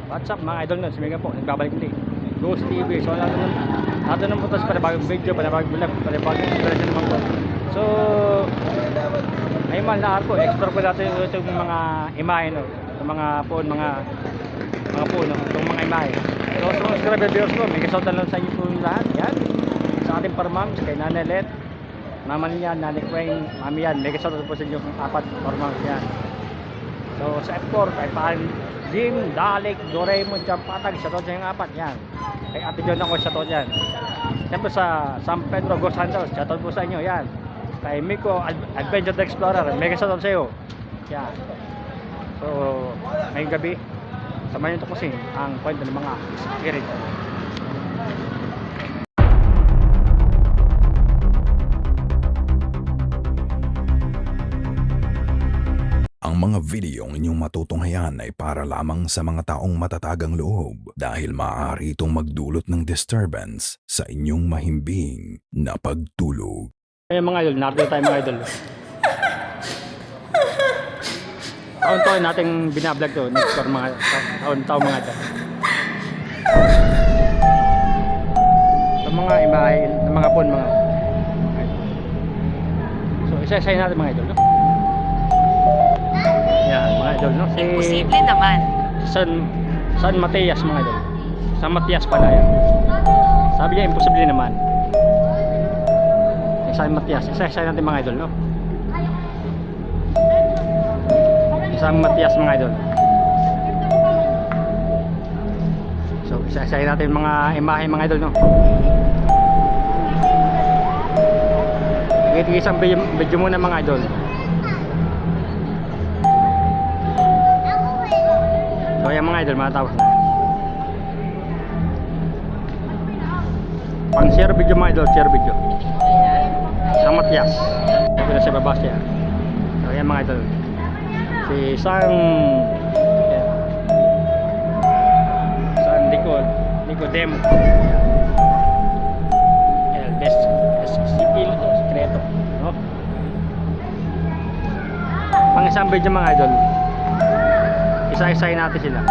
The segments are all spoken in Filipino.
What's up mga idol nun? Si Mega po, nagbabalik ulit. Ghost TV. So lahat ng putas para bagong video, para bagong vlog, para bagong inspiration naman po. So ay man na ako, explore ko natin itong mga imahe no. Itong mga phone, mga phone no, itong mga imahe. So subscribe viewers ko, may kasautan lang sa inyo po lahat. Yan. Sa ating parmams, kay Nanay Let, Mama niya, Nanay Queen, Mami yan. May kasautan po sa inyo kung 4 parmams yan. So sa F4, kay Paan Jim, Dalek, Doraemon, Champatag, shoutout sa yung 4 yan. Kay Ate John ako, shoutout yan. Siyempre sa San Pedro, Ghost Hunters, shoutout po sa inyo yan. Kay Miko, Adventure Explorer, mega shoutout sa iyo. Yan. So ngayong gabi, samahan nyo ito kasi ang kwento ng mga spirit. Ang mga videong inyong matutunghayan ay para lamang sa mga taong matatagang loob dahil maaari itong magdulot ng disturbance sa inyong mahimbing na pagtulog. Ayun mga idol, narito tayo mga idol. Taon-taon nating binablog to, nag-score mga taon-taon mga idol. Sa mga imahe, mga phone mga idol. So isa-isahin natin mga idol, no? Yan, mga idol, no? Imposible naman. San Matias, mga idol. San Matias pala yan. Sabi niya, imposible naman. San Matias. Isa-isa natin mga idol, no? San Matias, mga idol. So, isa-isa natin mga imahe, mga idol, no? Isang video muna, mga idol. So ayan mga idol, matapos na. Pang share video mga idol, share video. Sa Matias. Ito na siya babas siya. So ayan mga idol. Si ayan. San Nicodemo. Ayan, SCP ito, sekreto. No? Pang isang video mga idol. Isa-isahin natin sila.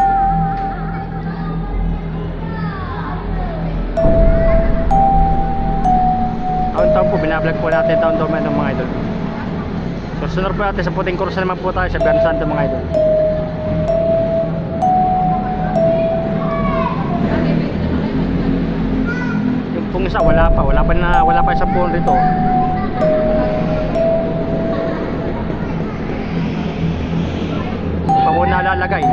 Taon-taon po, binablog po natin taon-taon mga idol. So sunod po natin sa puting kurso naman po tayo sa Biyernes Santo mga idol. Yung pong isa wala pa isang puon rito. Ako nalalagay.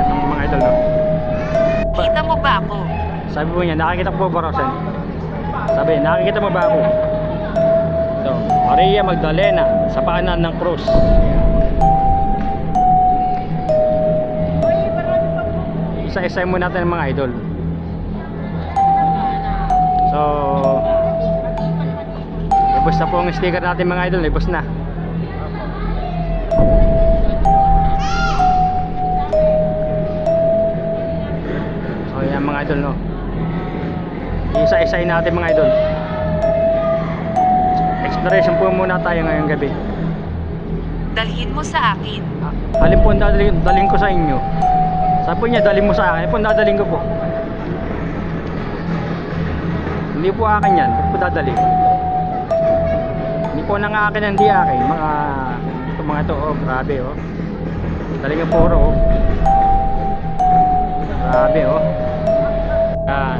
Mga idol, no? Kita mo ba ako? Sabi po niya, nakikita ko po ba, Rosen? Sabi, nakikita mo ba ako? So, Maria Magdalena sa paanan ng krus. Isa-isa mo natin mga idol. So ibos na po ang sticker natin mga idol, ibos na. So yan mga idol, no? Isa-isahin natin mga idol. Exploration po muna tayo ngayong gabi. Dalhin mo sa akin. Alin po ang dalhin ko sa inyo? Sabi po niya, dalhin mo sa akin. Alin po ang dadalhin ko po? Hindi po akin yan, hindi po dadalhin. Hindi po nang akin, hindi akin. Mga ito, oh, grabe, oh. Daling yung puro, oh. Grabe, oh. Yan.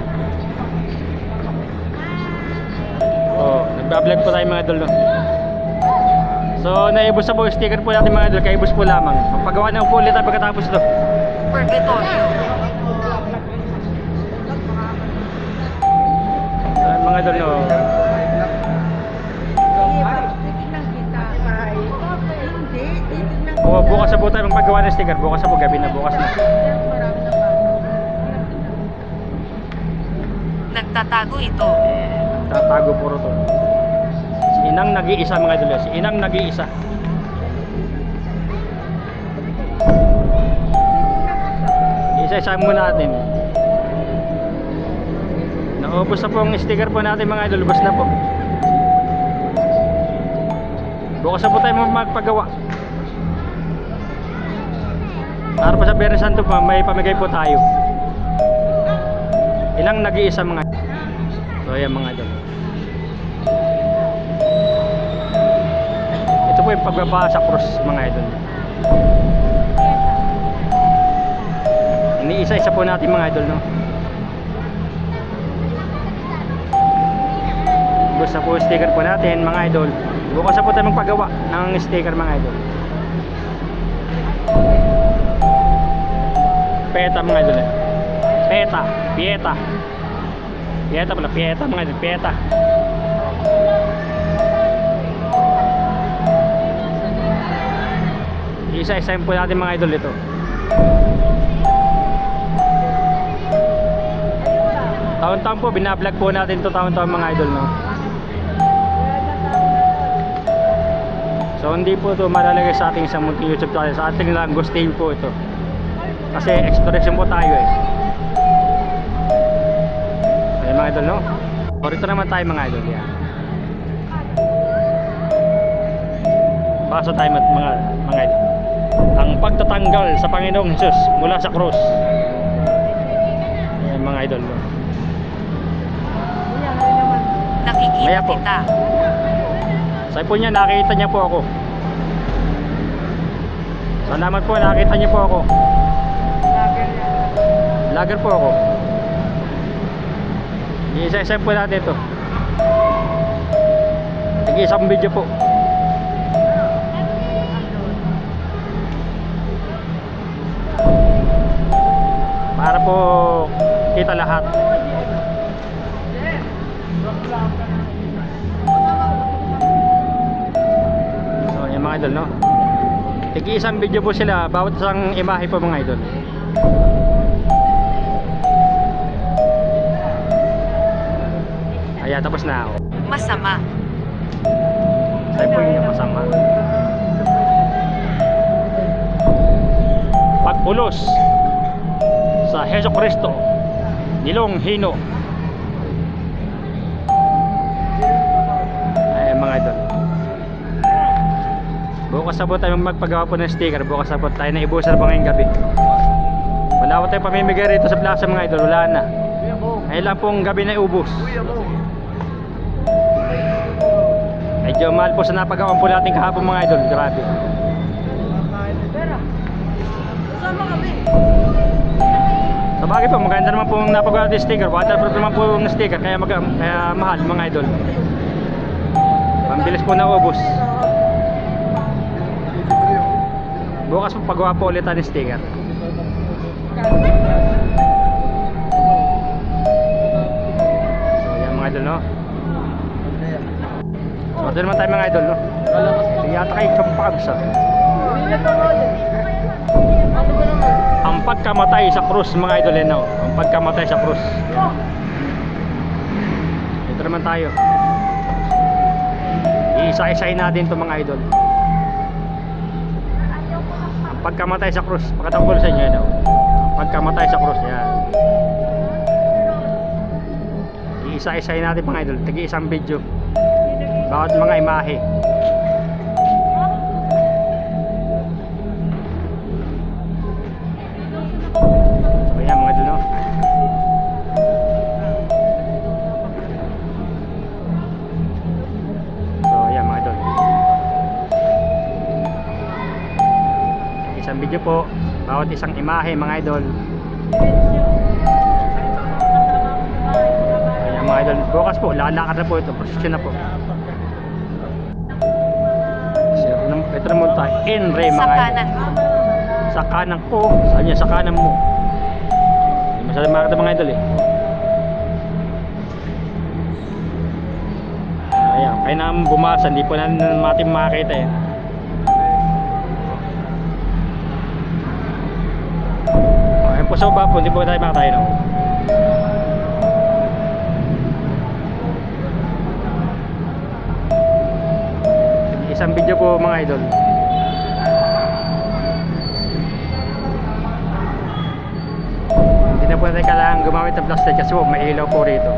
Oh, nagbablog po tayo mga idol, no? So, naibos na po yung sticker po natin mga idol, kaibos po lamang. Pagpagawa na po ulit tayo pagkatapos ito. Purgatorio. Mga idol, no? O, bukas na po tayo magpagawa ng sticker. Bukas na po, gabi na, bukas na. Nagtatago ito. Tatago puro to. Si Inang nag-iisa mga idol, si Inang nag-iisa. Isa-isa muna natin. Naubos na po ang sticker po natin mga idol, ubos na po. Bukas na po tayo magpagawa. Para pa sa Biyernes Santo pa, may pamigay po tayo. Ilang nag-iisa mga. So ayan mga idol. Ito po yung pagbaba sa cross mga idol. Iniisa-isa po natin mga idol, no? Gusto po sticker po natin mga idol. Bukas na po tayo magpagawa ng sticker mga idol. Peta mga idol. Peta, pieta. Pieta pala, pieta mga idol, pieta. Isa-isahin po natin mga idol ito. Taon-taon po, binablog po natin ito taon-taon mga idol, no? So hindi po ito malalagay sa ating isang munting YouTube channel. Sa ating lang Ghost TV po ito. Kasi exploration po tayo eh. Ayan mga idol, no? O rito naman tayo mga idol, yan. Basa tayo mga idol. Ang pagtatanggal sa Panginoong Hesus mula sa krus. Ayan mga idol, no? Nakikita Maya po. kita. Sabi po niya, nakita niya po ako. Salamat po, nakita niya po ako. Vlogger po ako. Isa-isa po natin ito. Nag-isang video po. Para po kita lahat. So yung mga idol, no? Nag-iisang video po sila, bawat isang imahe po mga idol. Ayan, tapos na ako. Masama. Sabi po niya masama. Pag-ulos sa Heso Kristo nilong hino. Ayan mga idol. Bukas na po tayo magpagawa po ng sticker. Bukas na po tayo na ibusan pa ngayong gabi. Wala po tayo pamimigay rito sa plaza mga idol. Wala na. Ay lang pong gabi na ubos. Medyo mahal po sa napagawan po natin kahapon mga idol. Grabe. Sa bagay po, maganda naman po napagawa natin sticker. Waterproof naman po ng sticker. Kaya mahal mga idol. Pambilis po na ubos. Bukas po pagawa po ulit ang sticker. So yan mga idol, no? So ito naman tayo mga idol, no? So yata kayo kampagsa. Ang pagkamatay sa krus mga idol, no? Ang pagkamatay sa krus. Ito naman tayo. Iisa-isahin natin ito mga idol. Pagkamatay sa krus, pakatangkol sa inyo, no? Pagkamatay sa krus, yan. Iisa-isahin natin mga idol, tagi-isang video. Bawat mga imahe. So yan mga idol, no? So yan mga idol. Isang video po, bawat isang imahe mga idol. Ayan mga idol, bukas po lalakad na po ito, prosesyon na po. Ito naman tayo, Enre Sa mga idol. kanan mo. Sa kanan ko, saan niya sa kanan mo? Hindi masyadong makita mga idol eh. Ayan, kaya naman bumasa, hindi po natin makakita eh. Ayan po sa baba po, hindi po tayo makatayo, no? Isang video po mga idol. Hindi na po natin kailangan gumamit ng plastic kasi po may ilaw po rito.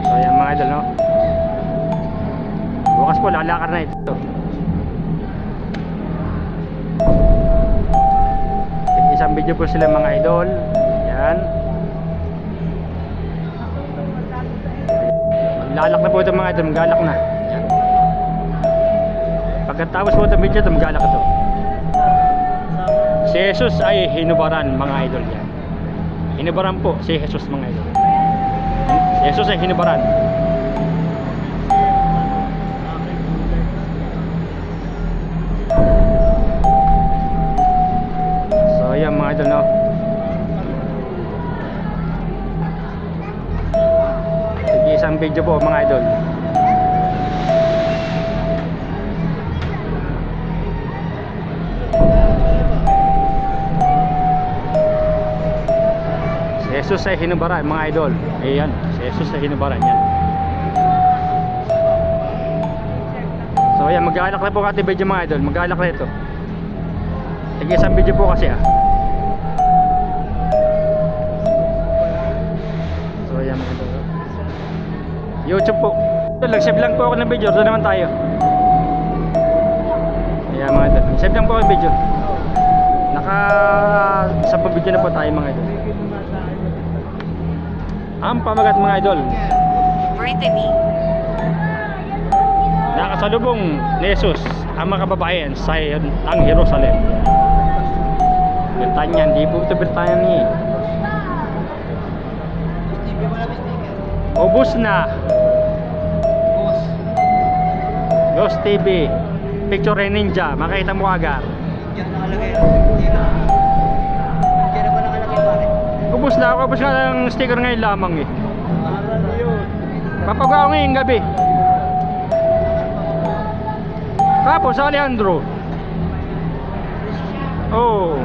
So idol, no? Bukas po, lalakar na ito. Isang video po sila mga idol. Yan. Maglalak na po ito mga idol, maglalak na. Yan. Pagkatapos po itong video ito, maglalak ito. Si Jesus ay hinubaran mga idol yan. Hinubaran po si Jesus mga idol. Si Jesus ay hinubaran. So yan mga idol, no? Sige, isang video po mga idol. Si Jesus ay hinubaran mga idol. Ayan, si Jesus ay hinubaran yan. So ayan, mag-aalak na po ating video mga idol. Mag-aalak na ito. Sige, isang video po kasi ah. So ayan mga idol. YouTube po. Nag-save lang po ako ng video. Doon naman tayo. Ayan mga idol. Save lang po ako ng video. Naka 10 video na po tayo mga idol. Ang pamagat mga idol, Brittany, nakasalubong ni Jesus ang mga kababayan sa ang Jerusalem. Britanya, hindi po ito Britanya. Ubus na. Ghost TV, Picture Ninja, makita mo agad. Ubus na ako, ubus nga ng sticker ngayon lamang eh. Papagawa ko ngayong gabi. Tapos sa Alejandro. Oh.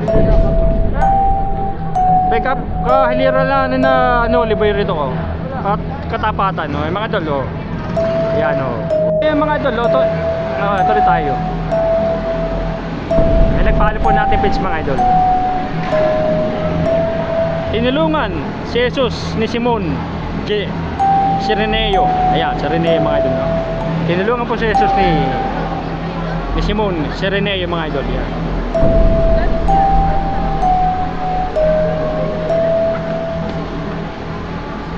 Pick up kahilira lang na ano, liboy rito ko. At katapatan, no? Yung mga idol, oh. Yan, oh. Yung mga idol, oh, ito rin tayo. May nagpahali po natin page mga idol. Tinulungan si Jesus ni Simon Sireneo. Ayan, Sireneo mga idol, no? Tinulungan po si Jesus ni Simon Sireneo mga idol. Yan.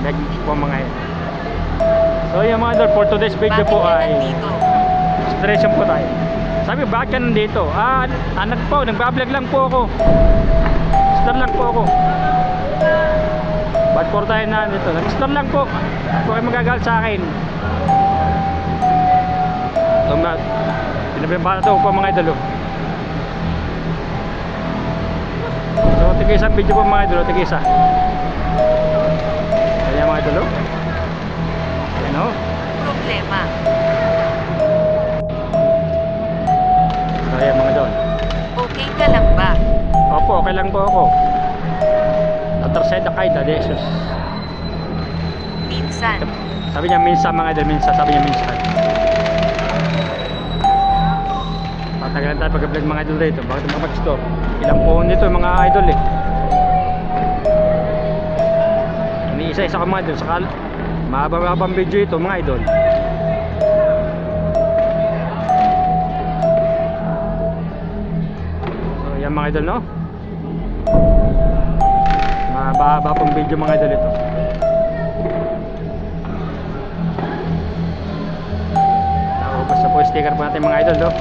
Like po mga idol. So yung mga idol, for today's video bakit po ka ay nandito? inspiration po tayo. Sabi, bakit ka nandito? Anak po, nagbablog lang po ako. Star lang po ako. Ba't po tayo na dito? Nag-star lang po. Huwag kayo magagal sa akin. Pinabimbala ito po mga idol. So, tigisa video po mga idol. Tigisa. Ayan mga idol. Ayan o. Problema. So, ayan mga idol. Okay ka lang ba? Opo, okay lang po ako. Taterseda kay da Jesus. Minsan. Sabi niya minsan mga idol, minsan. Sabi niya minsan. Patagalan tayo pag-vlog mga idol dito. Bakit mag-store? Ilang phone dito mga idol eh. Iniisa-isa ko mga idol. Saka mahaba-habang video ito mga idol. So yan mga idol, no? Mahaba pang video mga idol ito. Basta po sticker po natin mga idol, no?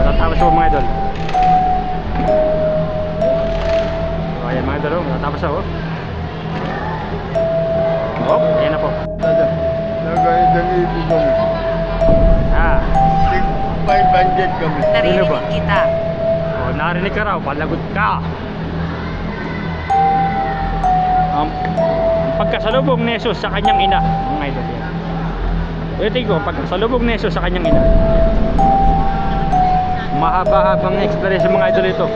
Matatapos po mga idol. So ayan mga idol, matatapos ako. Oh, ayan na po. Nagayadang ibo kami. Ah, 500 kami. Narinig ba? kita. oh, narinig ka raw, palagot ka. Ang pagkasalubong ni Jesus sa kanyang ina, mga idol yan. Ulitin ko, pagkasalubong ni Jesus sa kanyang ina. Mahaba-habang experience mga idol ito.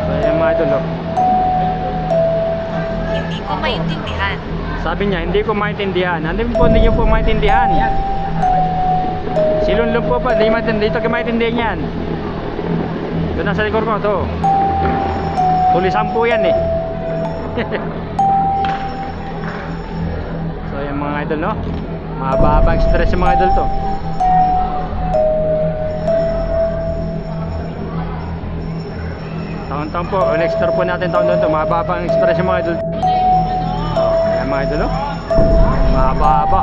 So yan mga idol, oh. Hindi ko maintindihan. Sabi niya, hindi ko maintindihan. Hindi niyo po maintindihan. Si Lunlong po pa, hindi ito maintindihan yan. Ito na sa likod ko, ito. Tulisan po yan eh. So yung mga idol, no? Mahaba-habang stress yung mga idol to. Taon-taon po, next tour po natin taon doon to. Mahaba-habang stress yung mga idol. Ayan mga idol, no? Mahaba-haba.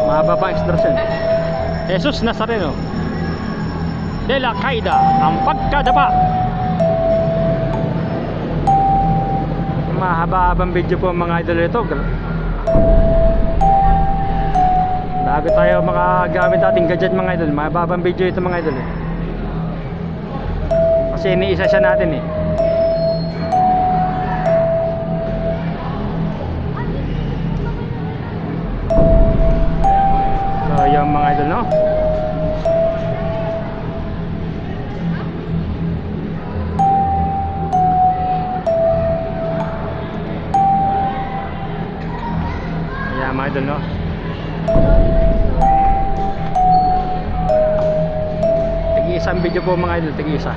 Mahaba-habang stress yun. Jesus Nazareno de la Caida, ang pagkadapa. Mahaba-habang video po mga idol ito. Bago tayo makagamit ating gadget mga idol, mahaba-habang video ito mga idol eh. Kasi iniisa siya natin eh. So yung mga idol, no? Ayan mga idol, no? Tigi-isang video po mga idol, tigi-isa.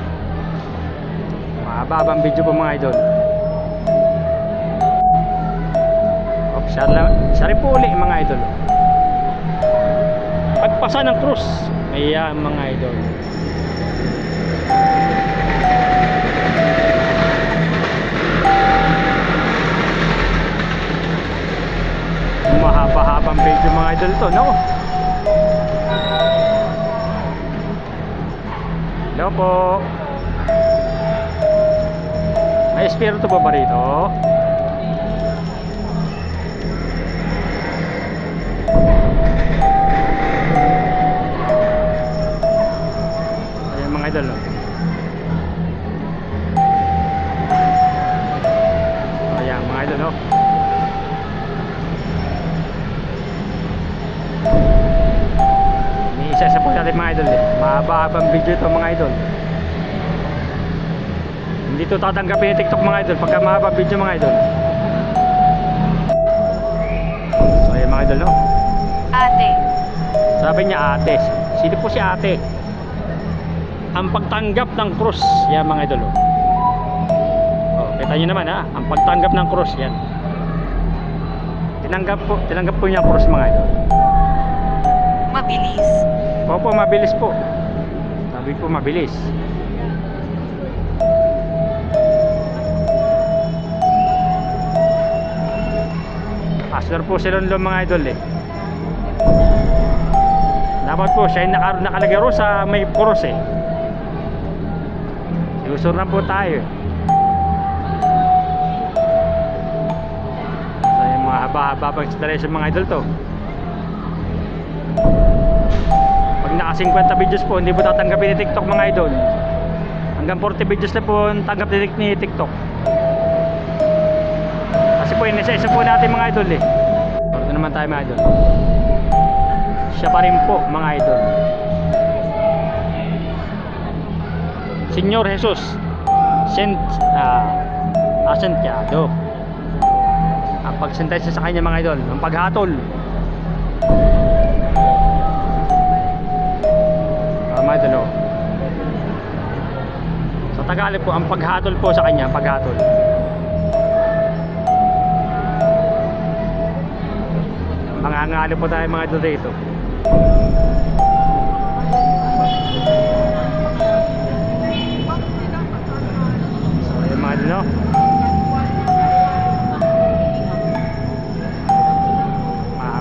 Mahababang video po mga idol. Siya rin po uli mga idol. Pagpasa ng krus. Ayan mga idol. Mahaba-habang video mga idol to, no? Hello po. May espiritu po ba rito? Ayan mga idol, no? Ayan mga idol, no? Isa po natin mga idol eh. Mahaba-habang video ito mga idol. Hindi ito tatanggapin yung TikTok mga idol pagka mahaba video mga idol. So ayan mga idol, no? Ate. Sabi niya ate. Sino po si ate? Ang pagtanggap ng krus. Yan mga idol, oh. Oh, kita nyo naman ha. Ang pagtanggap ng krus yan. Tinanggap po niya ang krus mga idol. Mabilis. Opo, mabilis po. Sabi po mabilis. Pastor po sila ng mga idol eh. Dapat po siya yung nakalagay ro sa may cross eh. Usur na po tayo. So yung mga haba-haba pang installation mga idol to. Pag naka 50 videos po, hindi po tatanggapin ni TikTok mga idol. Hanggang 40 videos na po tanggap ni TikTok. Kasi po inisa-isa po natin mga idol eh. Ito naman tayo mga idol. Siya pa rin po mga idol. Señor Jesus Asentiado. Ang pagsentensya sa kanya mga idol, ang paghatol. Mga idol, sa Tagalog po, ang paghatol po sa kanya, ang paghatol. Mangangalo po tayo mga idol dito. So yung mga idol, no?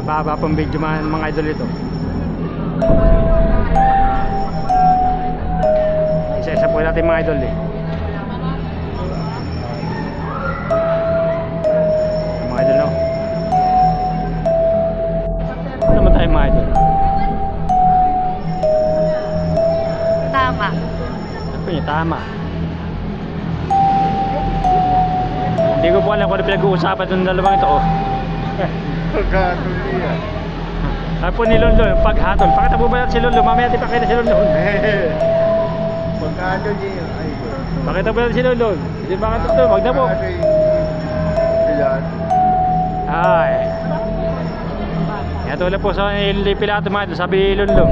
Mahaba pang video mga idol ito. Isa-isa po natin mga idol eh. Mga idol, no? Ano naman tayo mga idol? Tama. Ano po yun? Tama. Hindi ko po alam kung ano pinag-uusapan ng dalawang ito oh. Pagkatuloy yan. Ano po ni Lolo? Paghatol. Pakita po ba si Lolo? Mamaya natin pakita si Lolo. Pagkatuloy yan. Ay, Pakita po natin si Lolo. Hindi ba ka ito? Wag na po. Pilat. Ay. Kaya tulad po sa Pilato mga idol. Sabi ni Lolo.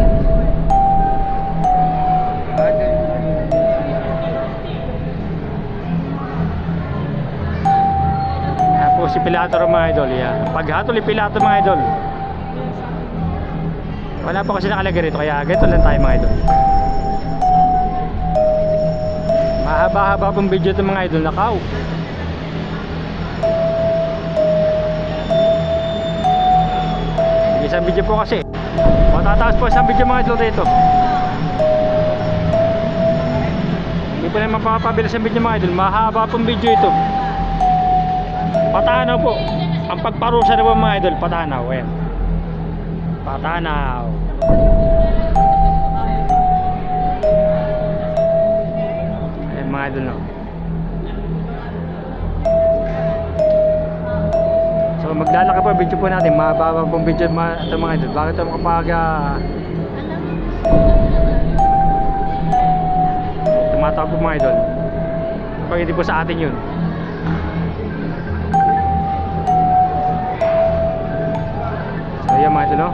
po si Pilato mga idol. Yan. Paghatol Pilato mga idol. Wala pa kasi nakalagay rito kaya ganito lang tayo mga idol. Mahaba-haba pong video ito mga idol. Nakaw. Isang video po kasi. Matataas po isang video mga idol dito. Hindi po naman mapapabilis ang video mga idol. Mahaba pong video ito. Patanaw po. Ang pagparusa na po mga idol. Patanaw. Ayan. Patanaw. Ayan mga idol no. So maglalaki po video po natin. Mahaba pong video ito mga idol. Bakit ito kapag tumatawag po mga idol. Kapag hindi po sa atin yun. So yan mga idol no.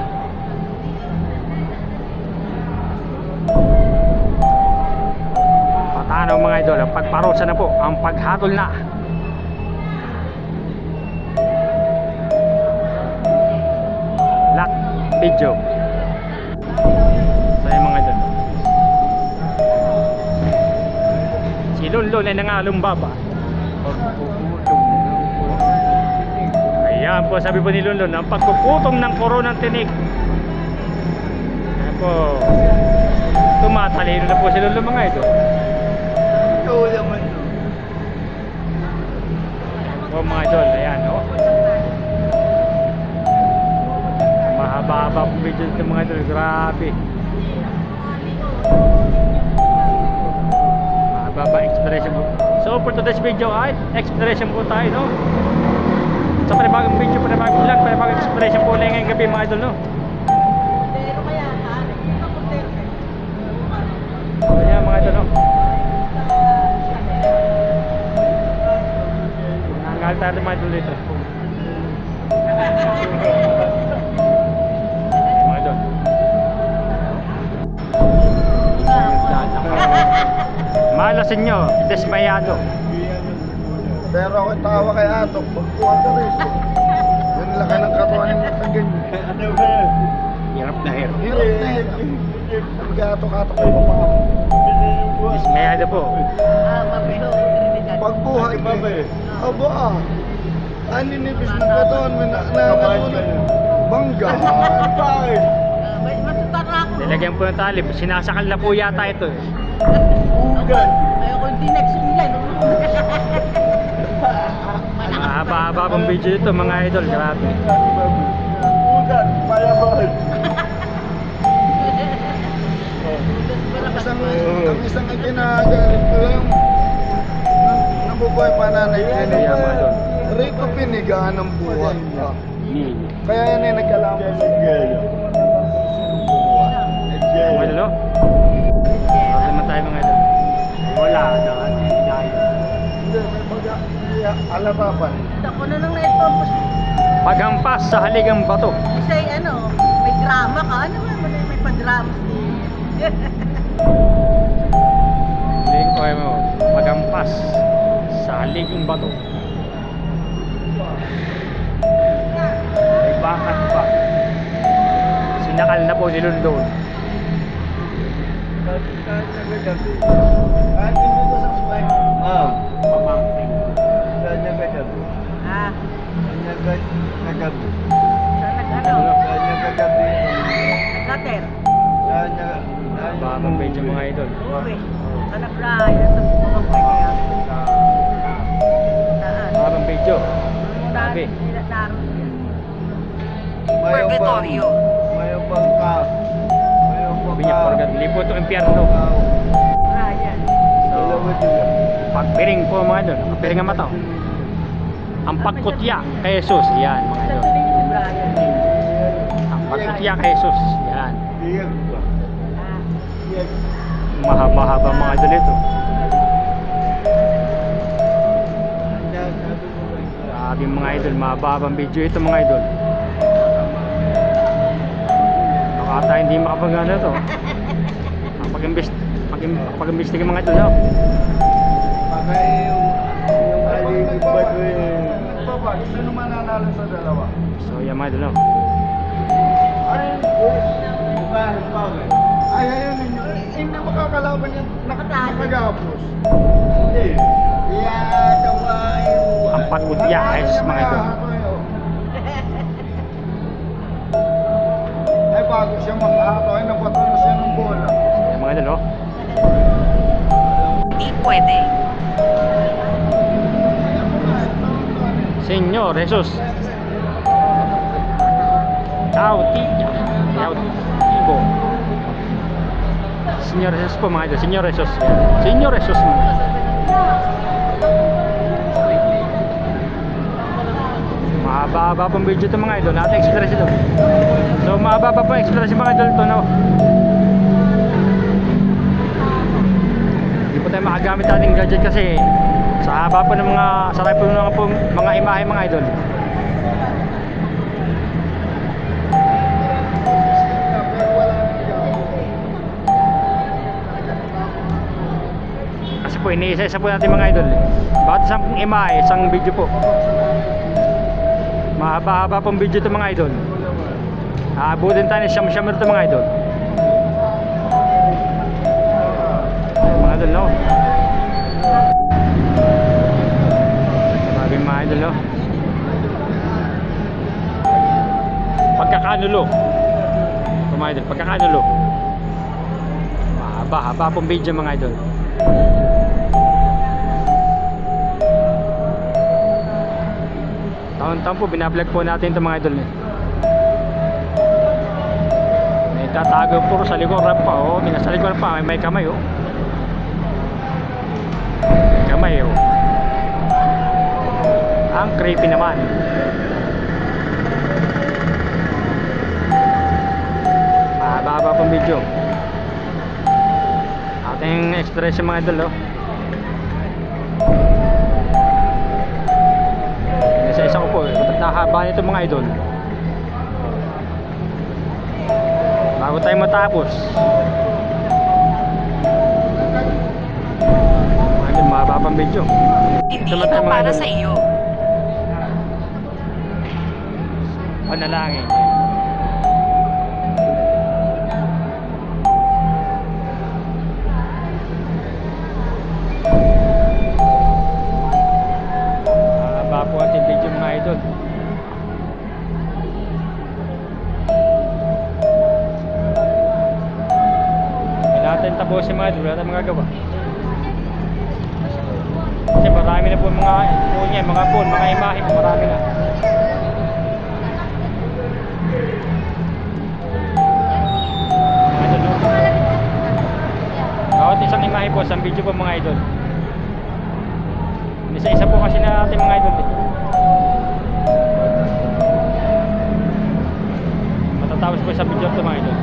Patanaw mga idol. Ang pagparusa na po. Ang paghatol na. Lock video. So yan mga idol. Si Lunlun ay nangalumbaba. Ayan po sabi po ni Lunlun. Ang pagpuputong ng koronang tinik. Ayan po. Tumatalino na po si Lunlun mga idol. Ito naman. O mga idol, ayan o. Mahaba-haba po video ito mga idol, grabe. Mahaba-haba exploration po. So for today's video ay exploration po tayo no. So panibagong video, panibagong vlog, panibagong exploration po ulit ngayong gabi mga idol no. So ayan mga idol no. Nangal tayo mga idol dito. Mga idol. Malasin nyo, desmayado. Pero ako tawa kay Atok, magkuha ka rin. Yan laki ng katuan ng ganyan. Ano ba yan? Hirap na hirap. Hirap na hirap. Nag-atok-atok kayo pa. Desmayado po. Pagbuhay ko. Aba ah. Aninipis ng katawan mo na bangga. Bakit? Nilagyan po ng tali, sinasakal na po yata ito. Ugan. Ayoko hindi next nila. Mahaba-haba pong video ito mga idol, grabe. Ugan. Payaban. Ang isang ginagalit ko lang nabubuhay pananay ko yun. Kaya mga idol. Rito pinigaan ng buhay. Hmm. Kaya yan ay nagkalaman sa gaya. Mga idol, no? Bakit naman tayo mga idol? Wala, dahan, hinayo. Alabapan. Ako na nang naitompos. Paghampas sa haligang bato. Kasi ano, may drama ka. Ano ba? May pa-drama. Link ko mo, paghampas sa haligang bato. May bakat pa. Sinakal na po ni Lunlun. Pamangking. Ah, Nagabi. sa nag-ano? Nagabi. Nag-later. Babang medyo mga idol. Uwi. Sa nag-raya. Sa bumabang kaya. Saan? Babang medyo. Sabi. Purgatorio. Mayo bangka. Mayo Binya Porgat. Lipo ito impyerno. Ryan. So, pagpiring po mga idol. Pagpiring ang mata. Ang pagkutya kay Jesus. Yan mga Saan idol. tuloy si Brian? Ang pagkutya kay Jesus. Yan. Ah, Mahaba-haba mga idol ito. Grabe mga idol. Mahaba-habang video ito mga idol. Baka tayo hindi makapagano ito. Pag-imbestiga mga idol. No? Baka yung aling iba ko ba? Sino mananalo sa dalawa? So yan mga idol, no? Ay, ay, ayun ninyo. Hindi makakalaban yan. Nakagapos. Hindi. Ang patutya, guys, mga idol. Ay, bago siya manghato, ay napatulo siya ng bola. Yan mga idol, no? Di pwede. Senyor Jesus. Ciao, tia. Ciao, tibo. Senyor Jesus po mga idol. Senyor Jesus. Senyor Jesus. Mahaba-haba pong video ito mga idol. Natin express ito. So mahaba pa po express yung mga idol ito, no? Hindi po tayo makagamit ating gadget kasi sa haba po ng mga sarap po ng mga imahe mga idol. Kasi po iniisa-isa po natin mga idol. Bakit isang imahe, isang video po. Mahaba-haba pong video ito mga idol. Aabutin tayo ng siyam-siyam ito mga idol. Mga idol, no? Mga idol, no? Pagkakanulo mga idol, pagkakanulo mahaba pong video mga idol. Taon-taon po binablog po natin ito mga idol. May tatago po sa likuran pa, oh. Sa likuran pa may kamay, oh. May kamay, oh. Ang creepy naman. Mahaba pong video. Ating expression mga idol, oh. Isa-isa ko po, nakahaba nito mga idol. Bago tayo matapos. Mga idol, mahaba pang video. Hindi Sama ito tayo, mga para idol. sa iyo. Panalangin. Mahaba po ating video mga idol. Hindi natin tapusin mga idol, wala tayong magagawa. Kasi marami na po mga mga imahe po, marami na. Mga idol, no? Bawat isang imahe po, isang video po mga idol. Isa-isa po kasi na ating mga idol, eh. Matatapos po isang video ito mga idol.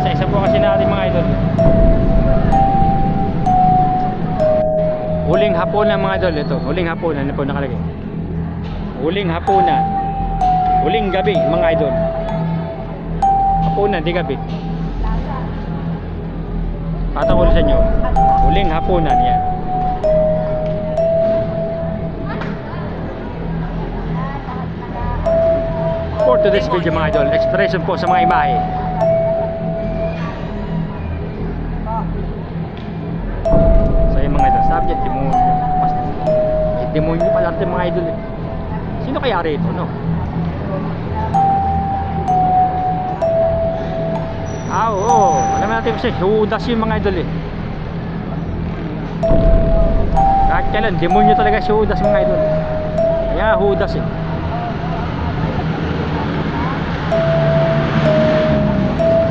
Isa-isa po kasi na ating mga idol. Huling hapunan mga idol, ito. Huling hapunan, ano po nakalagay? Huling hapunan. Huling gabi mga idol. Hapunan, di gabi. Patang ulit sa inyo. Huling hapunan yan. For today's video mga idol, expression po sa mga imahe. So yung mga idol, subject, demonyo. Demonyo pala rin mga idol, eh. Sino kaya rito, no? Oo. Alam natin kasi Judas yung mga idol, eh. Kahit kailan, demonyo talaga si Judas mga idol. Kaya Judas, eh.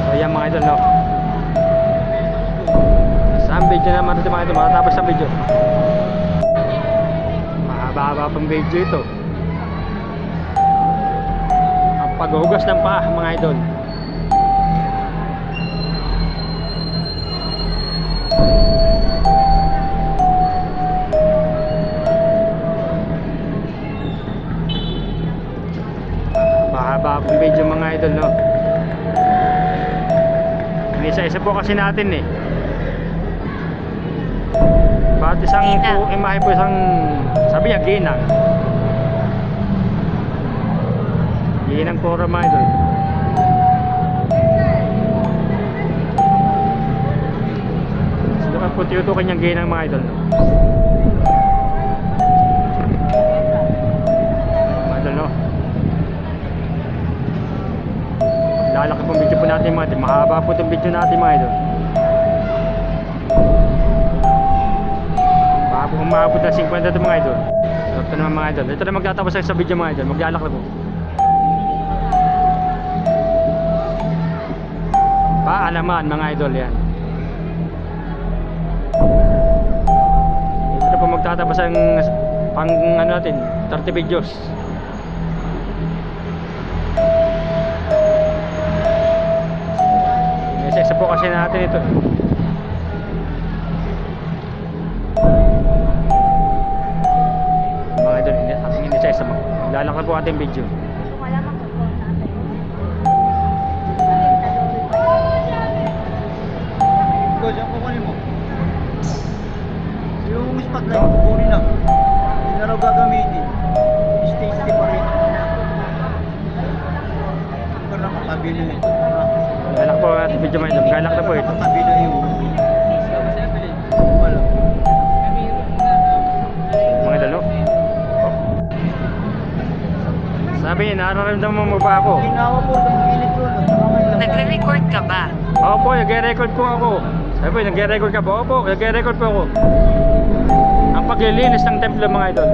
So yan mga idol, no? Isang video naman ito mga idol, matatapos ang video. Mahaba-haba pang video ito. Ang paghuhugas ng paa mga idol. Mahaba pang video mga idol, no? Isa-isa po kasi natin, eh. Ba't isang Ginang. po, imahe po isang, sabi niya, ginang. Ginang po mga idol. Subukan po tinutukan niyang ginang mga idol. Mga idol, no? Lalaki pong video po natin mga idol. Mahaba po itong video natin mga idol. Umabot na 50 ito mga idol. Ito naman mga idol. Ito na magtatapos sa video mga idol. Maglalak na po. Paalaman mga idol yan. Ito na po magtatapos ang pang ano natin 30 videos. May isa po kasi natin ito. Lalak na po ating video. Go, dyan kukunin mo. Yung spotlight, kukunin lang. Hindi na raw gagamitin. Stay steady pa rin. Ito na kakabili nito. Lalak po ating video mga idol. Lalak na po ito. Kakabili yung... Wala. Mga idol, no? Sabi niya, nararamdaman mo ba ako? Ginawa po itong init ko. Nagre-record ka ba? Opo, nagre-record po ako. Sabi po, nagre-record ka ba? Opo, nagre-record po ako. Ang paglilinis ng templo mga idol.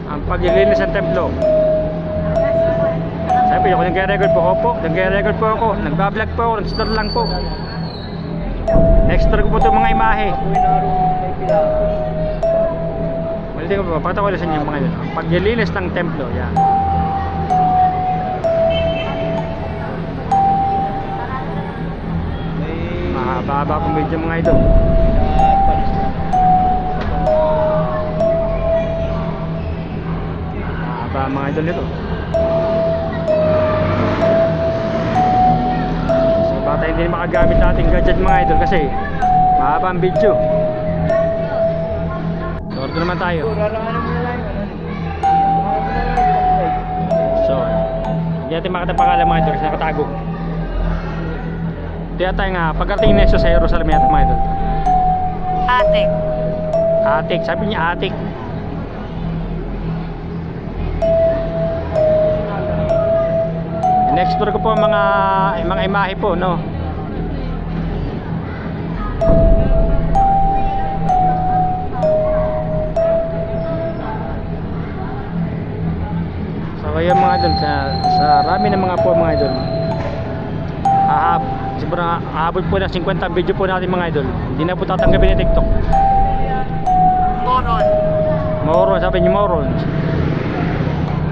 Ang paglilinis ng templo. Sabi ko, nagre-record po. Opo, nagre-record po ako. Nagbablog po ako, nag-store lang po. Next-store ko po itong mga imahe. Hindi ko pa, patawala sa inyo mga idol. Ang paglilinis ng templo, yan. Mahaba pong video mga idol. Mahaba mga idol nito. So bata hindi makagamit natin gadget mga idol kasi mahaba ang video. So order naman tayo. So hindi natin makita pangalan mga idol kasi nakatago. Kaya tayo nga, pagdating na sa Jerusalem yata mga idol. Atik. Atik, sabi niya atik. In-explore ko po ang mga imahe po, no. So kaya mga idol, sa rami ng mga po mga idol, siguro aabot po ng 50 video po natin mga idol. Hindi na po tatanggapin ni TikTok. Moron. Moron, sabi niyo moron.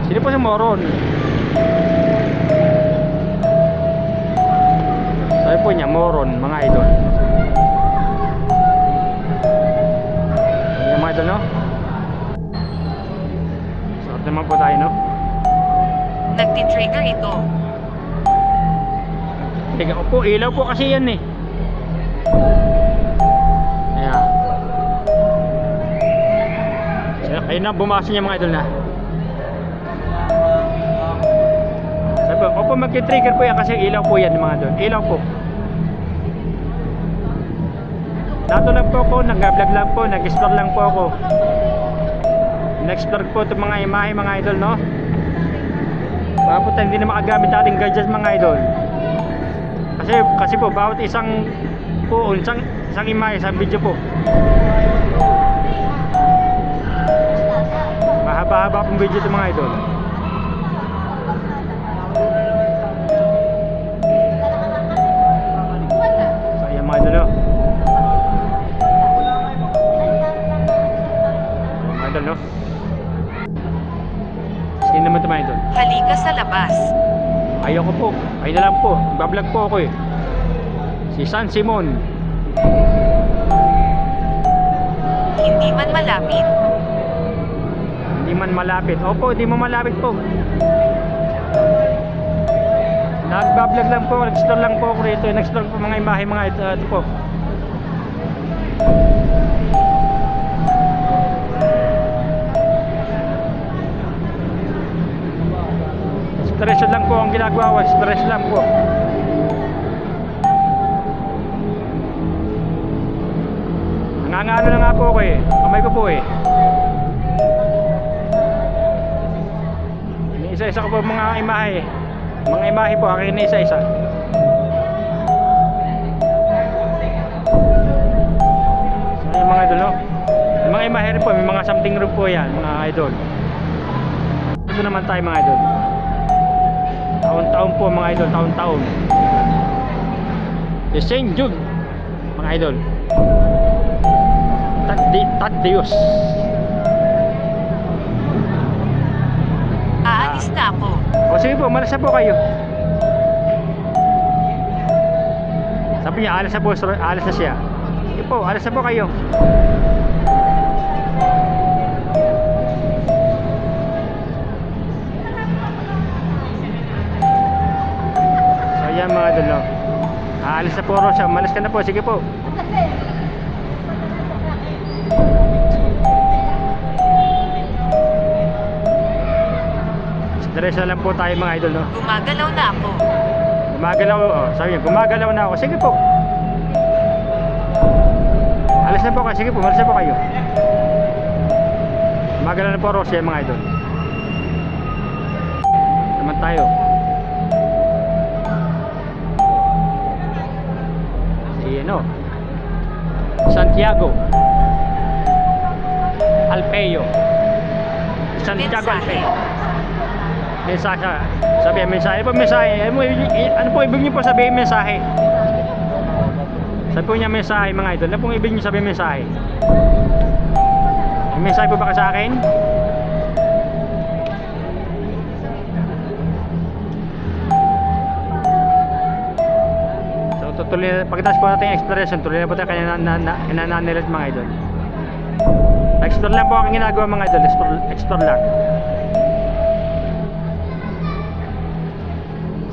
Sino po si moron? Sabi po niya moron mga idol. Ayan mga idol, no? Sarap naman po tayo, no? Nagti-trigger ito. Teka, opo, ilaw po kasi yan eh. Ayan. So, ayun na, bumasa niya mga idol na. Sabi po, opo, magki-trigger po yan kasi ilaw po yan mga idol. Ilaw po. Dato lang po ako, nag-vlog lang po, nag-explore lang po ako. Nag-explore po itong mga imahe mga idol, no? Baka hindi na makagamit natin gadgets mga idol. Kasi po bawat isang imahe sa video po mahaba-haba pong video ito mga idol. So ayan mga idol, no? Mga idol, no? Sino naman ito mga idol? Halika sa labas. Ayoko po, ayun na lang po, bablog po ako eh. Si San Simon. Hindi man malapit. Hindi man malapit. Opo, hindi mo malapit po. Nagbablog lang po, nag-store lang po ako rito. Nag-store po mga imahe mga ito po. Stress lang po ang ginagawa ko, stress lang po. Nangangano na nga po ako eh. Kamay ko po eh. Isa-isa ko po mga imahe. Mga imahe po, akin na isa-isa. So yung mga idol, no? Yung mga imahe rin po, may mga something room po yan, mga idol. Ito naman tayo mga idol. Taon-taon po mga idol, taon-taon. The Saint Jude, mga idol. Taddeus. Aalis na ako. O sige po, malas na po kayo. Sabi niya, alas na po, alas na siya. Sige po, alas na po kayo. So yan mga idol, no? Aalis na po siya, malas ka na po, sige po. Diretso lang po tayo mga idol, no? Gumagalaw na ako. Gumagalaw, oh, sabi niya, gumagalaw na ako. Sige po. Alis na po kayo, sige po, alis na po kayo. Gumagalaw na po Rosia mga idol. Naman tayo. Si ano? Santiago Alpeo. Santiago Mensahe. Alpeo. Mensahe. Sabi, mensahe. Ano po mensahe? Ano po ibig niyo po sabihin mensahe? Sabi po niya mensahe mga idol. Ano po ibig niyo sabihin mensahe? May mensahe po ba ka sa akin? So tutuloy, pagkatapos po natin yung exploration, tuloy na po tayo kanya nananilat mga idol. Explore lang po ang ginagawa mga idol. Explore lang.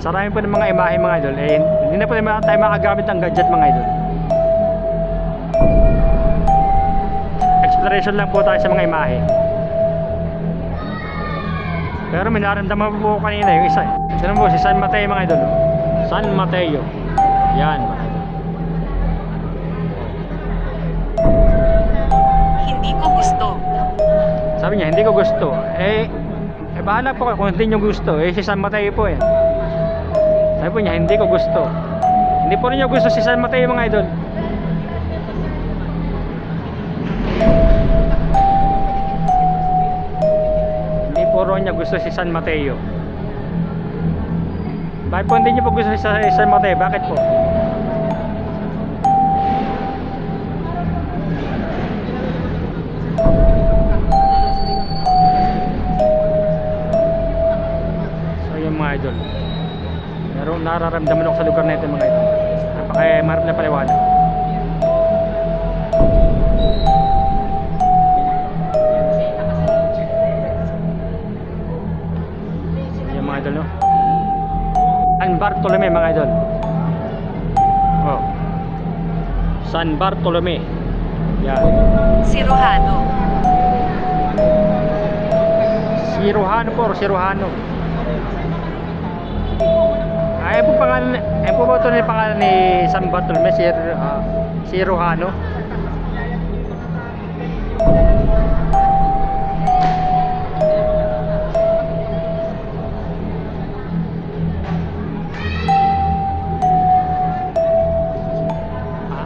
Sarami po ng mga imahe mga idol. Eh, hindi na po tayo makagamit ng gadget mga idol. Exploration lang po tayo sa mga imahe. Pero may naramdaman po kanina yung isa. Sino po? Si San Mateo mga idol. San Mateo. Yan mga idol. Hindi ko gusto. Sabi niya, hindi ko gusto. Bahala po kung hindi nyo gusto. Si San Mateo po eh. Sabi po niya, hindi ko gusto. Hindi po rin niya gusto si San Mateo mga idol. Hindi po rin niya gusto si San Mateo. Bakit po hindi niyo po gusto si San Mateo? Bakit po? So yung mga idol, meron nararamdaman ako sa lugar na ito mga idol. Napaka-marap na paliwanag. Yung mga idol, no? San Bartolome mga idol. Oh. San Bartolome. Yan. Siruhano. Siruhano po, Siruhano. Ay po pangalan, ay po ba ito na pangalan ni San Bartolome, Siruhano?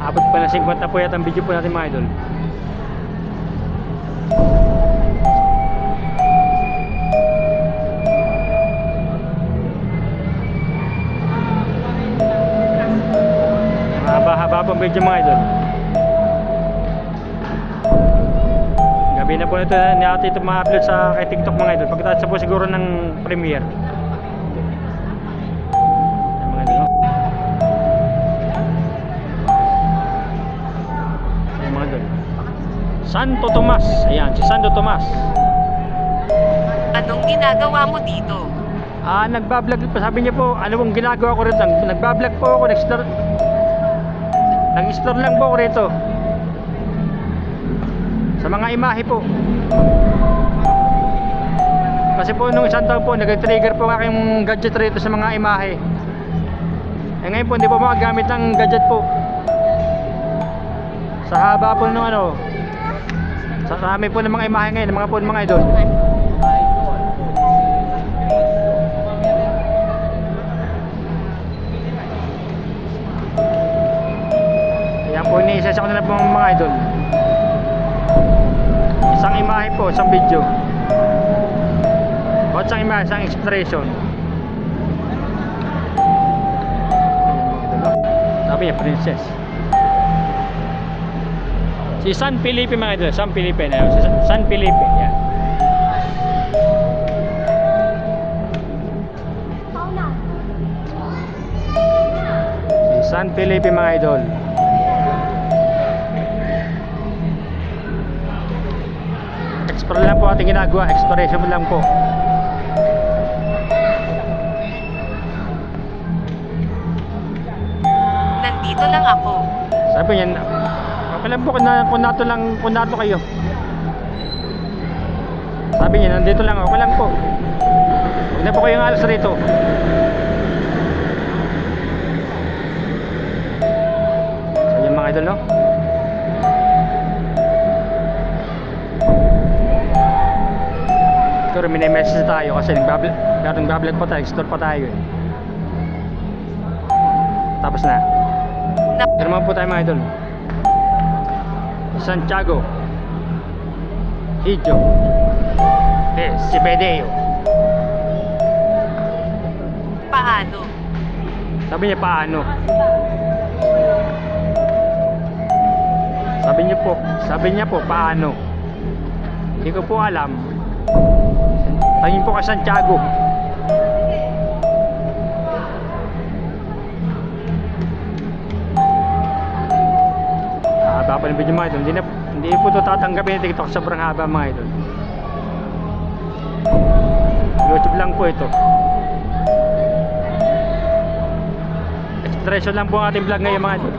Abot pa na 50 po yata ang video po natin mga idol. Haba-haba po ang video mga idol. Gabi na po ito natin ito ma-upload sa kay TikTok mga idol. Pagkatapos po siguro ng premiere. Ayan, mga idol, no? Ayan, mga idol. Santo Tomas. Ayan, si Santo Tomas. Anong ginagawa mo dito? Nagbablog po, sabi niya po, ano pong ginagawa ko rito? Nagbablog po ako, nag-explore lang po ako rito. Sa mga imahe po. Kasi po nung isang taon po, nag-trigger po ang aking gadget rito sa mga imahe. Eh ngayon po, hindi po makagamit ng gadget po. Sa haba po nung ano, sa rami po ng mga imahe ngayon, ng mga po ng mga idol. Ayan po, iniisa-isa ko na lang po mga idol. Isang imahe po, isang video. O isang imahe, isang expression. Sabi niya, princess. Si San Felipe mga idol, San Felipe na yun. Si San Felipe, yan. Si San Felipe mga idol. Explore lang po ating ginagawa, exploration lang po. Nandito lang ako. Sabi niya, okay lang po kung nato kayo. Sabi niya, nandito lang, okay lang po. Huwag na po kayong alas rito. So yung mga idol, no? Siguro mini-message tayo kasi nagbablog pa tayo, explore pa tayo eh. Tapos na. Pero naman po tayo mga idol. Santiago Hijo Sibedeo. Paano? Sabi niya paano? Sabi niya po paano? Hindi ko po alam. Tangin po ka Santiago. Haba pa ng video mga idol. Hindi po ito tatanggapin ng TikTok. Sobrang haba mga idol. YouTube lang po ito. Expression lang po ang ating vlog ngayon mga idol.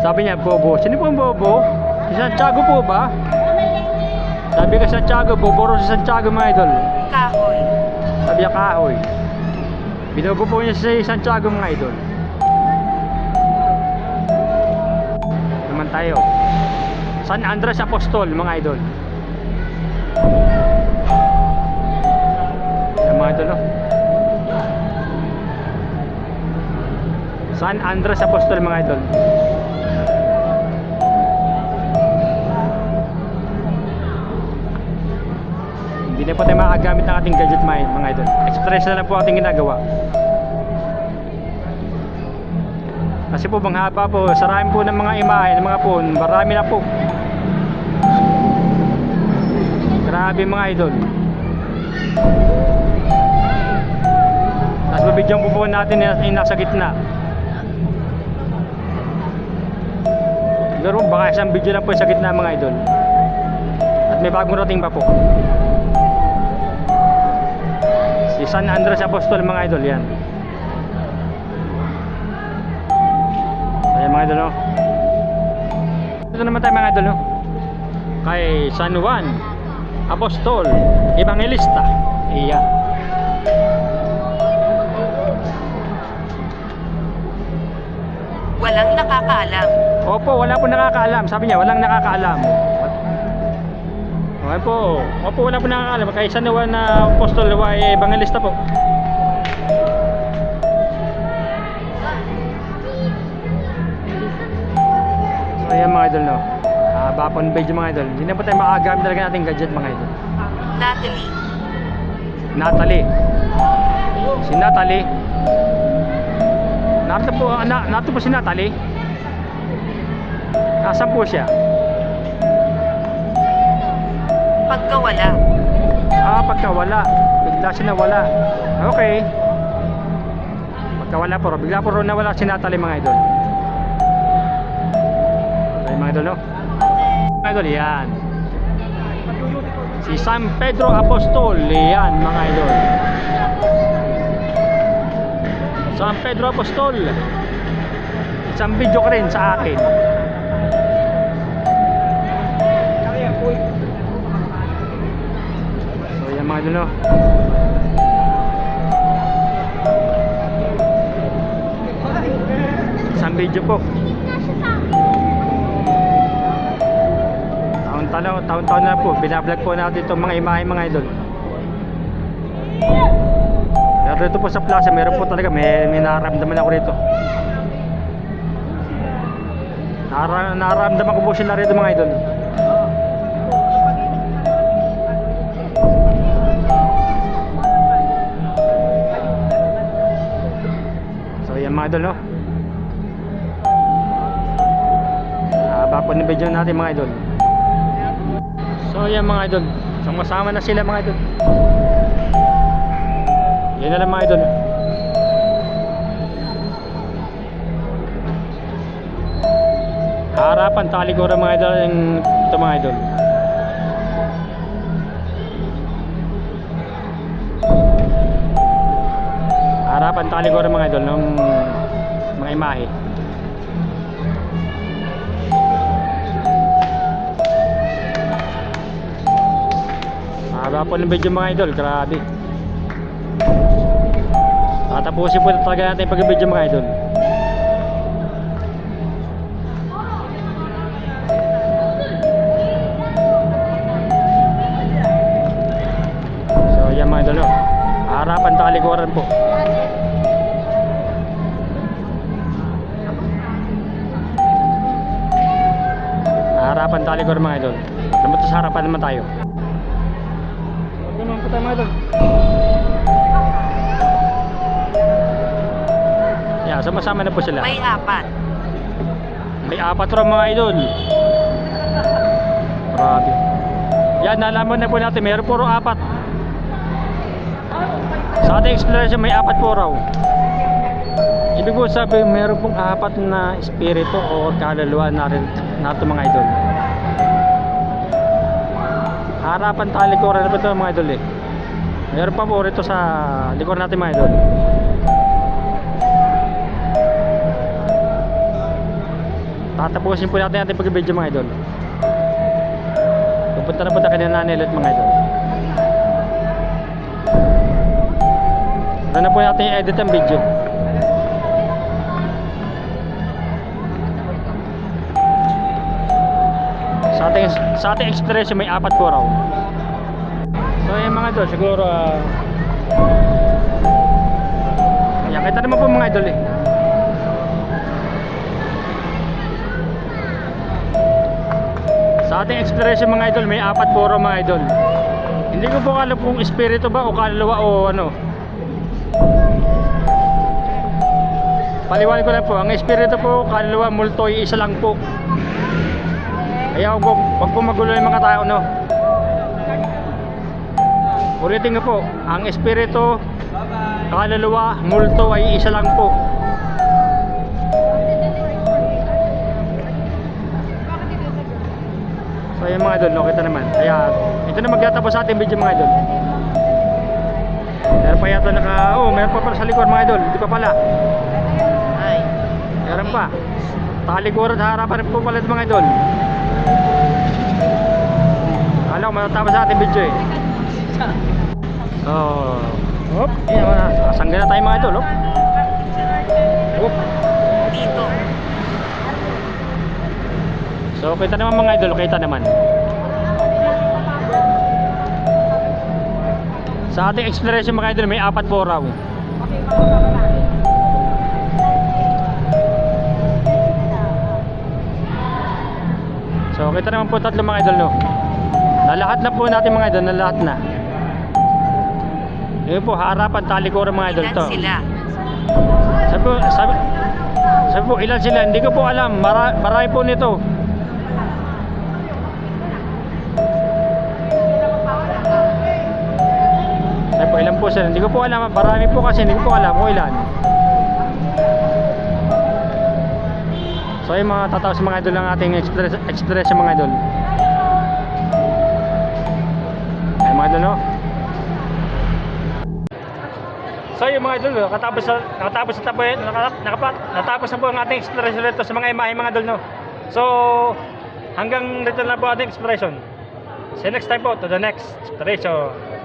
Sabi niya bobo. Sino po ang bobo? Si Santiago po ba? Sabi ka Santiago, boboro si Santiago mga idol. Kahoy. Sabi niya kahoy. Binobo po niya si Santiago mga idol. Naman tayo. San Andres Apostol mga idol. Yan mga idol, no? San Andres Apostol mga idol. Hindi na po tayo makagamit ng ating gadget mga idol. Express na lang po ating ginagawa. Kasi po bang haba po, sarami po ng mga imahe, ng mga phone, marami na po. Grabe mga idol. Tapos mabidyan po natin yung nasa gitna. Siguro baka isang video lang po sa gitna mga idol. At may bagong rating pa po. Si San Andres Apostol mga idol yan. Ayan mga idol, no? Ito naman tayo mga idol, no? Kay San Juan Apostol Evangelista. Iyan. Walang nakakaalam. Opo, wala po nakakaalam. Sabi niya, walang nakakaalam. Okay po. Opo, wala po nakakaalam. Kay San Juan na Apostol Evangelista po. So ayan mga idol, no? Haba po ng video mga idol. Hindi na po tayo makagamit talaga nating gadget mga idol. Natalie. Natalie. Si Natalie. Narito po si Natalie. Nasaan po siya? Pagkawala. Pagkawala. Bigla siya nawala. Okay. Pagkawala po. Bigla po rin nawala si Natalie mga idol. Okay mga idol, no? Mga idol, yan. Si San Pedro Apostol. Yan mga idol. San Pedro Apostol. Isang video ka rin sa akin. So yan mga idol, no? Isang video po. Taon-taon na po, binablog po natin itong mga imahe mga idol. Pero dito po sa plaza, meron po talaga, may nararamdaman ako rito. Nararamdaman ko po sila rito mga idol. So yan mga idol, no? Haba po ng video natin mga idol. So yan mga idol, sama-sama na sila mga idol. Yan na lang mga idol. Harapan talikuran mga idol yung ito mga idol. Harapan talikuran mga idol ng mga imahe. Haba po ng video mga idol, grabe. Tatapusin po talaga natin yung pag-video mga idol. So yan mga idol, no? Harapan talikuran po. Harapan talikuran mga idol. Naman sa harapan naman tayo. Ganun po tayo mga idol. Yeah, sama-sama na po sila. May 4. May 4 rin mga idol. Grabe. Yan, nalaman na po natin, mayroon puro 4. Sa ating exploration may 4 po raw. Ibig po sabihin, mayroon pong 4 na espiritu o kaluluwa na rin nato mga idol. Harapan talikuran na po ito mga idol eh. Mayroon pa po rito sa likuran natin mga idol. Tatapusin po natin ating pag-video mga idol. Pupunta na po tayo kanina nanay ulit mga idol. Doon na po natin i-edit ang video. Sa ating exploration may 4 po raw. So yung mga idol siguro ayan, kita naman po mga idol eh. Sa ating exploration mga idol may 4 po raw mga idol. Hindi ko po alam kung espiritu ba o kaluluwa o ano. Paliwanag ko lang po, ang espiritu po, kaluluwa, multo, isa lang po. Kaya wag po magulo yung mga tao, no. Ulitin ko po, ang espiritu, kaluluwa, multo ay isa lang po. So yung mga idol, no, kita naman. Kaya ito na magtatapos sa ating video mga idol. Meron pa yata meron pa pala sa likod mga idol. Hindi pa pala. Meron pa. Talikuran sa harapan po pala mga idol. Alam ko matatapos sa ating video eh. So, hop, sangga na tayo mga idol, hop. Hop. Dito. So, kita naman mga idol, kita naman. Sa ating exploration mga idol, may 4 po raw. So, kita naman po 3 mga idol, no. Nalahat na po natin mga idol, nalahat na. Yun po, harapan, talikuran mga idol to. Ilan sila? Sabi po, ilan sila? Hindi ko po alam. Marami po nito. Sabi po, ilan po sila? Hindi ko po alam. Marami po kasi, hindi ko po alam kung ilan. So yung mga tataos mga idol ng ating exploration mga idol. Ay mga idol, no? So yung mga idol, natapos na po ang ating exploration dito sa mga imahe mga idol, no. So hanggang dito na po ating exploration. See you next time po to the next exploration.